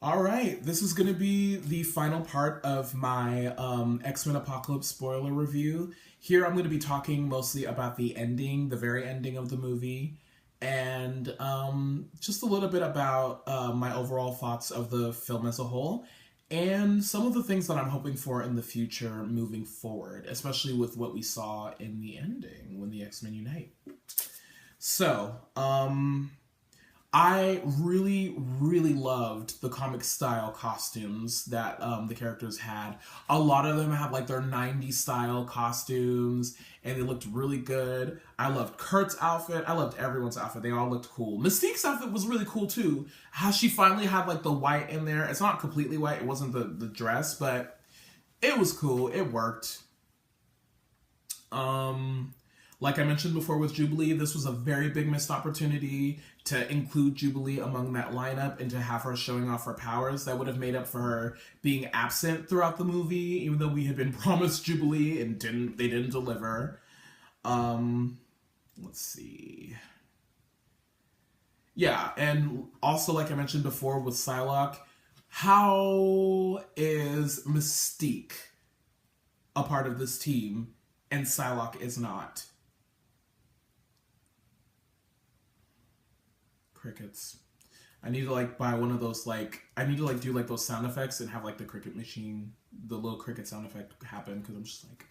All right, this is going to be the final part of my X-Men Apocalypse spoiler review. Here I'm going to be talking mostly about the ending, the very ending of the movie, and just a little bit about my overall thoughts of the film as a whole, and some of the things that I'm hoping for in the future moving forward, especially with what we saw in the ending when the X-Men unite. So, I really, really loved the comic style costumes that the characters had. A lot of them had like their 90s style costumes and they looked really good. I loved Kurt's outfit. I loved everyone's outfit. They all looked cool. Mystique's outfit was really cool too. How she finally had like the white in there. It's not completely white, it wasn't the dress, but it was cool. It worked. Um, like I mentioned before with Jubilee, this was a very big missed opportunity to include Jubilee among that lineup and to have her showing off her powers. That would have made up for her being absent throughout the movie, even though we had been promised Jubilee and they didn't deliver. Um, let's see. Yeah, and also like I mentioned before with Psylocke, how is Mystique a part of this team and Psylocke is not? Crickets. I need to like buy one of those like I need to like do like those sound effects and have like the cricket machine, the little cricket sound effect happen because I'm just like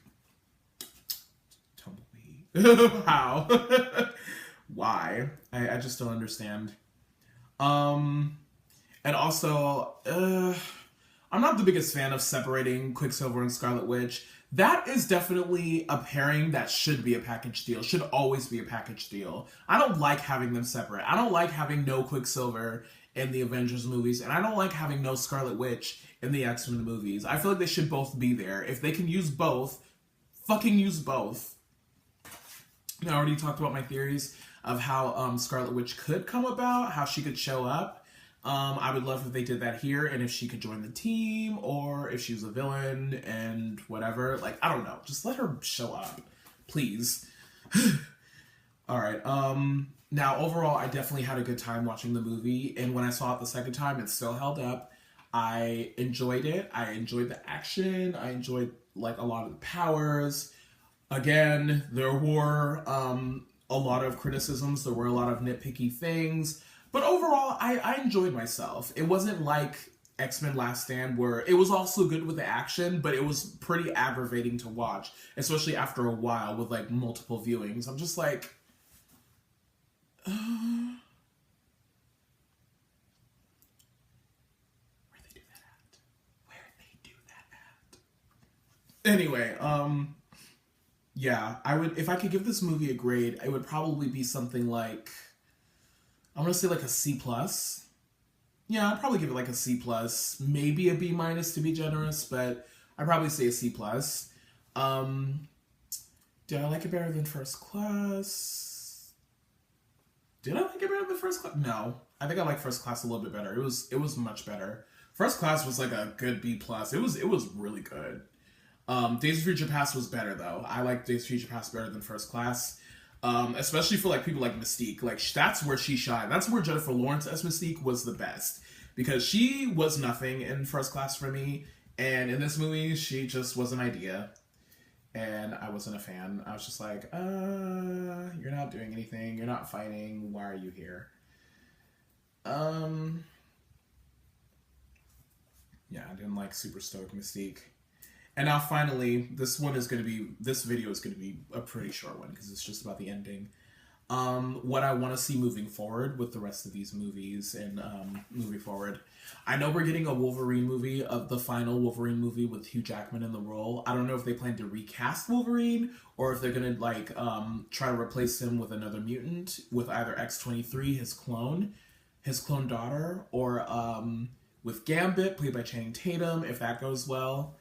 tumbleweed. How? Why? I just don't understand. Um, and also, I'm not the biggest fan of separating Quicksilver and Scarlet Witch. That is definitely a pairing that should be a package deal, should always be a package deal. I don't like having them separate. I don't like having no Quicksilver in the Avengers movies, and I don't like having no Scarlet Witch in the X-Men movies. I feel like they should both be there. If they can use both, fucking use both. I already talked about my theories of how Scarlet Witch could come about, how she could show up. I would love if they did that here, and if she could join the team, or if she was a villain and whatever. Like, I don't know. Just let her show up, please. All right. Now, overall, I definitely had a good time watching the movie, and when I saw it the second time, it still held up. I enjoyed it. I enjoyed the action. I enjoyed like a lot of the powers. Again, there were a lot of criticisms. There were a lot of nitpicky things. But overall, I enjoyed myself. It wasn't like X-Men Last Stand where it was also good with the action, but it was pretty aggravating to watch, especially after a while with like multiple viewings. I'm just like, where'd they do that at? Where'd they do that at? Anyway, yeah, I would if I could give this movie a grade, it would probably be something like I'm gonna say like a C plus. Yeah, I'd probably give it like a C plus, maybe a B minus to be generous, but I'd probably say a C plus. Um, did I like it better than First Class? Did I like it better than First Class? No, I think I like First Class a little bit better. It was much better. First Class was like a good B plus. It was really good. Days of Future Past was better though. I like Days of Future Past better than First Class. Especially for like people like Mystique. Like that's where she shined. That's where Jennifer Lawrence as Mystique was the best because she was nothing in First Class for me, and in this movie she just was an idea, and I wasn't a fan. I was just like, you're not doing anything. You're not fighting. Why are you here? Um, yeah, I didn't like Super Stoked Mystique. And now finally, this video is going to be a pretty short one because it's just about the ending. What I want to see moving forward with the rest of these movies and moving forward. I know we're getting a Wolverine movie, of the final Wolverine movie with Hugh Jackman in the role. I don't know if they plan to recast Wolverine or if they're gonna like try to replace him with another mutant with either X-23, his clone daughter, or with Gambit played by Channing Tatum. If that goes well,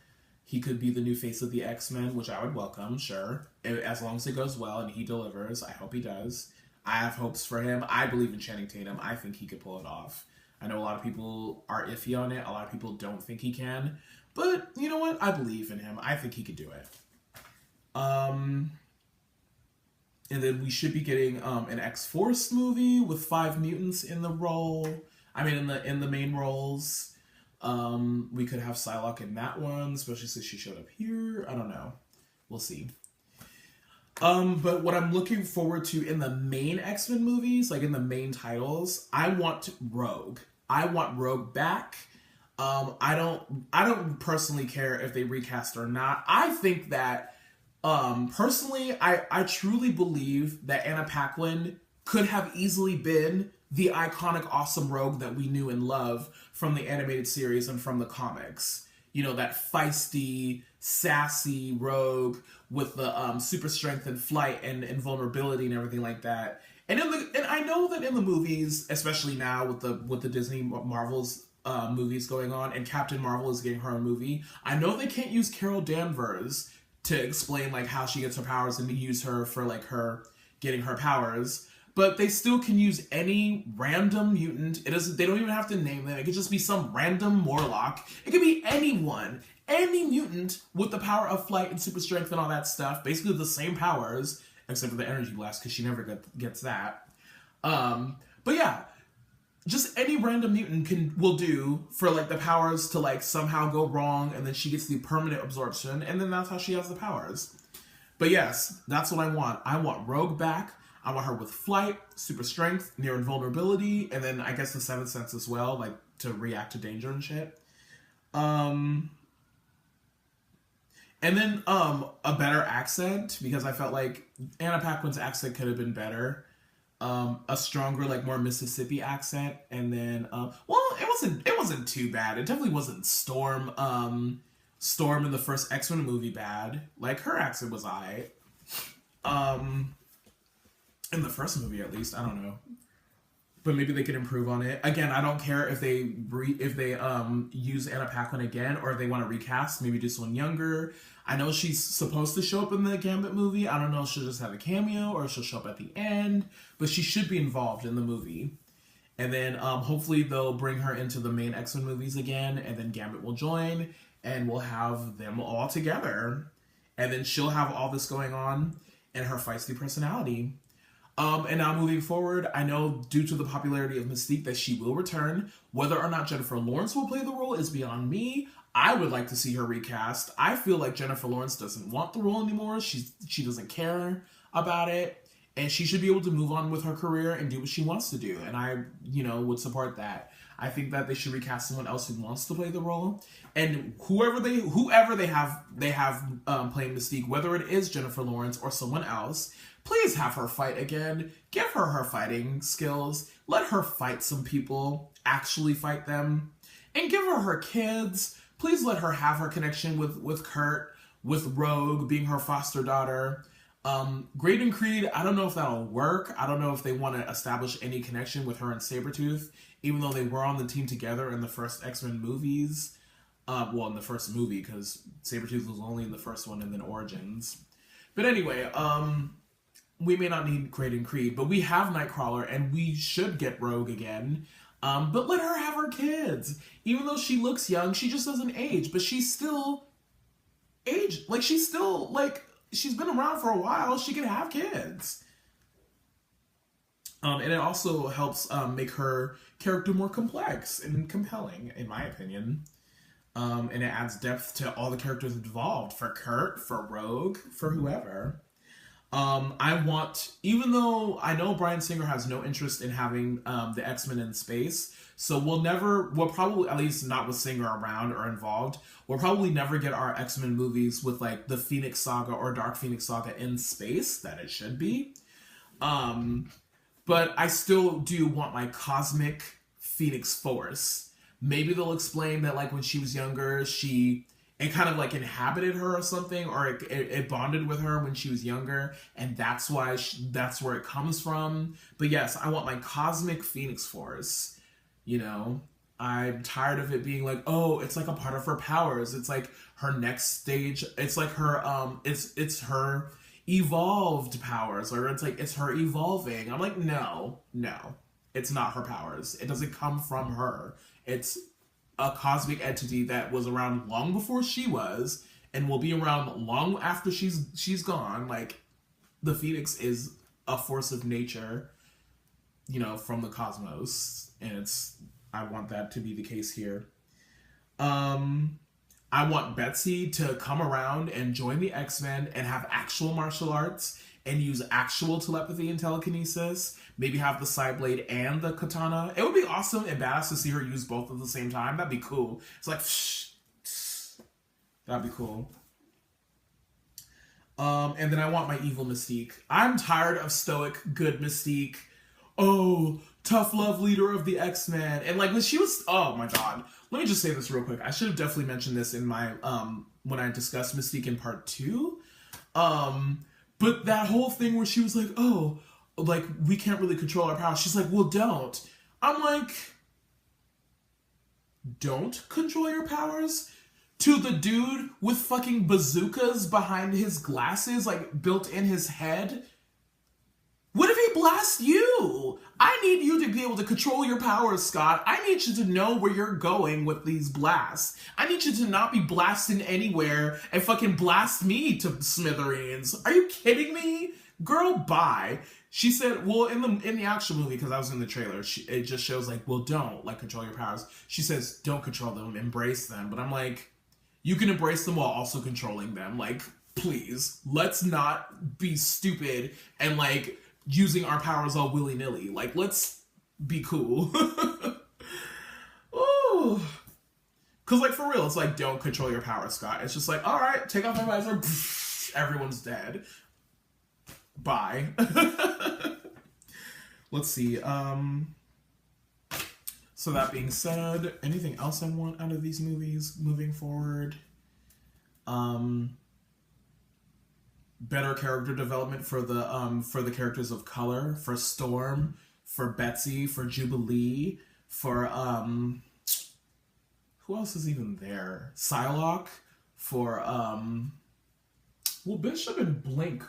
he could be the new face of the X-Men, which I would welcome, sure. As long as it goes well and he delivers. I hope he does. I have hopes for him. I believe in Channing Tatum. I think he could pull it off. I know a lot of people are iffy on it. A lot of people don't think he can. But you know what? I believe in him. I think he could do it. Um, and then we should be getting an X-Force movie with 5 mutants in the role. I mean, in the main roles. We could have Psylocke in that one, especially since she showed up here. I don't know. We'll see. But what I'm looking forward to in the main X-Men movies, like in the main titles, I want Rogue. I want Rogue back. I don't personally care if they recast or not. I think that, personally, I truly believe that Anna Paquin could have easily been the iconic, awesome Rogue that we knew and love from the animated series and from the comics. You know, that feisty, sassy Rogue with the super strength and flight and invulnerability and everything like that. And I know that in the movies, especially now with the Disney Marvel's movies going on, and Captain Marvel is getting her own movie, I know they can't use Carol Danvers to explain like how she gets her powers and to use her for like her getting her powers. But they still can use any random mutant. They don't even have to name them. It could just be some random Morlock. It could be anyone. Any mutant with the power of flight and super strength and all that stuff. Basically the same powers, except for the energy blast, because she never gets that. But yeah, just any random mutant will do for like the powers to like somehow go wrong, and then she gets the permanent absorption, and then that's how she has the powers. But yes, that's what I want. I want Rogue back. I want her with flight, super strength, near invulnerability, and then I guess the seventh sense as well, like to react to danger and shit. And then a better accent, because I felt like Anna Paquin's accent could have been better. A stronger, like more Mississippi accent, and then well, it wasn't too bad. It definitely wasn't Storm in the first X-Men movie bad. Like her accent was alright. In the first movie, at least, I don't know, but maybe they could improve on it. Again, I don't care if they use Anna Paquin again, or if they want to recast, maybe do someone younger. I know she's supposed to show up in the Gambit movie. I don't know if she'll just have a cameo or if she'll show up at the end, but she should be involved in the movie. And then hopefully they'll bring her into the main X-Men movies again, and then Gambit will join, and we'll have them all together. And then she'll have all this going on and her feisty personality. And now moving forward, I know due to the popularity of Mystique that she will return. Whether or not Jennifer Lawrence will play the role is beyond me. I would like to see her recast. I feel like Jennifer Lawrence doesn't want the role anymore. She doesn't care about it. And she should be able to move on with her career and do what she wants to do. And I, would support that. I think that they should recast someone else who wants to play the role. And whoever they have playing Mystique, whether it is Jennifer Lawrence or someone else, please have her fight again. Give her her fighting skills. Let her fight some people. Actually fight them. And give her her kids. Please let her have her connection with Kurt, with Rogue being her foster daughter. Graydon Creed, I don't know if that'll work. I don't know if they want to establish any connection with her and Sabretooth, even though they were on the team together in the first X-Men movies. In the first movie, because Sabretooth was only in the first one and then Origins. But anyway, we may not need Graydon Creed, but we have Nightcrawler, and we should get Rogue again. But let her have her kids. Even though she looks young, she just doesn't age. But she's still aged. Like, she's been around for a while. She can have kids. And it also helps make her character more complex and compelling, in my opinion. And it adds depth to all the characters involved. For Kurt, for Rogue, for whoever. Even though I know Bryan Singer has no interest in having the X-Men in space, so we'll probably, at least not with Singer around or involved, we'll probably never get our X-Men movies with like the Phoenix Saga or Dark Phoenix Saga in space, that it should be. But I still do want my cosmic Phoenix Force. Maybe they'll explain that like when she was younger, it kind of like inhabited her or something, or it bonded with her when she was younger, and that's why that's where it comes from. But yes, I want my cosmic Phoenix Force. I'm tired of it being like, oh, it's like a part of her powers. It's like her next stage. It's like her it's her evolved powers, or it's her evolving. I'm like, no, it's not her powers. It doesn't come from her. It's a cosmic entity that was around long before she was, and will be around long after she's gone. Like, the Phoenix is a force of nature, from the cosmos, and I want that to be the case here. I want Betsy to come around and join the X-Men and have actual martial arts and use actual telepathy and telekinesis. Maybe have the Psyblade and the katana. It would be awesome and badass to see her use both at the same time. That'd be cool. It's like, that'd be cool. And then I want my evil Mystique. I'm tired of stoic, good Mystique. Oh, tough love leader of the X-Men. And like when she was, oh my god. Let me just say this real quick. I should have definitely mentioned this in my, when I discussed Mystique in part 2. But that whole thing where she was like, oh, like we can't really control our powers. She's like, well, don't. I'm like, don't control your powers? To the dude with fucking bazookas behind his glasses, like built in his head? What if he blasts you? I need you to be able to control your powers, Scott. I need you to know where you're going with these blasts. I need you to not be blasting anywhere and fucking blast me to smithereens. Are you kidding me? Girl, bye. She said, well, in the actual movie, because I was in the trailer, it just shows like, well, don't like control your powers. She says, don't control them, embrace them. But I'm like, you can embrace them while also controlling them. Like, please, let's not be stupid and like using our powers all willy-nilly. Like, let's be cool. Ooh. Cause like for real, it's like, don't control your powers, Scott. It's just like, all right, take off my visor. Everyone's dead. Bye. Let's see. So that being said, anything else I want out of these movies moving forward? Better character development for the characters of color, for Storm, for Betsy, for Jubilee, for who else is even there? Psylocke, for well, Bishop and Blink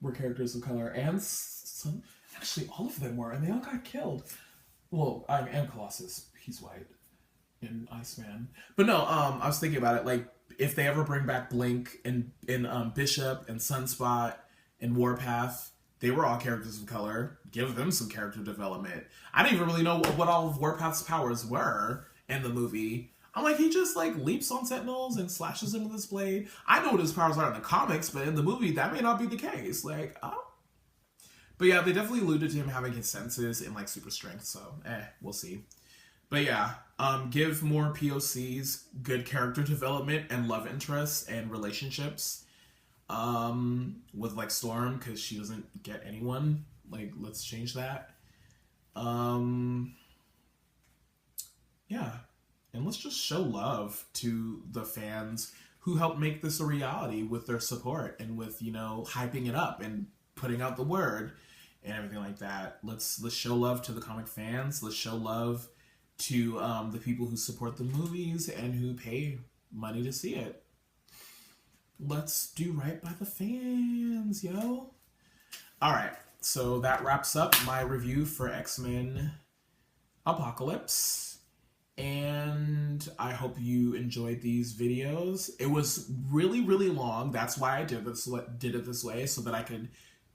were characters of color, and some, actually all of them were, and they all got killed. Well, and Colossus, he's white in Iceman. But no, I was thinking about it, like, if they ever bring back Blink and Bishop and Sunspot and Warpath, they were all characters of color. Give them some character development. I didn't even really know what all of Warpath's powers were in the movie. I'm like, he just like leaps on Sentinels and slashes them with his blade. I know what his powers are in the comics, but in the movie, that may not be the case. Like, oh. But yeah, they definitely alluded to him having his senses in like super strength, so we'll see. But yeah, give more POCs, good character development and love interests and relationships. With like Storm, because she doesn't get anyone. Like, let's change that. Yeah. And let's just show love to the fans who helped make this a reality with their support and with, you know, hyping it up and putting out the word and everything like that. Let's show love to the comic fans. Let's show love to the people who support the movies and who pay money to see it. Let's do right by the fans, yo. All right, so that wraps up my review for X-Men Apocalypse. And I hope you enjoyed these videos. It was really, really long. That's why I did it this way, so that I could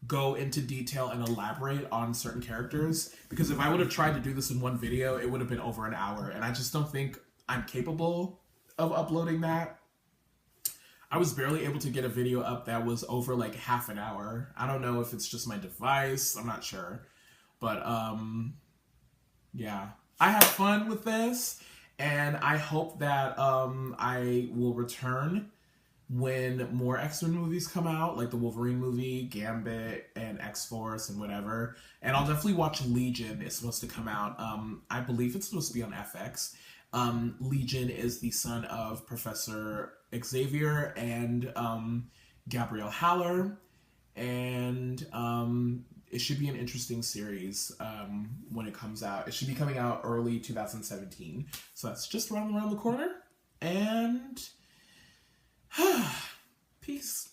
go into detail and elaborate on certain characters. Because if I would have tried to do this in one video, it would have been over an hour. And I just don't think I'm capable of uploading that. I was barely able to get a video up that was over like half an hour. I don't know if it's just my device. I'm not sure. But yeah. I had fun with this, and I hope that I will return when more X-Men movies come out, like the Wolverine movie, Gambit, and X-Force, and whatever. And I'll definitely watch Legion. It's supposed to come out. I believe it's supposed to be on FX. Legion is the son of Professor Xavier and Gabrielle Haller, and it should be an interesting series when it comes out. It should be coming out early 2017. So that's just around the corner. And peace.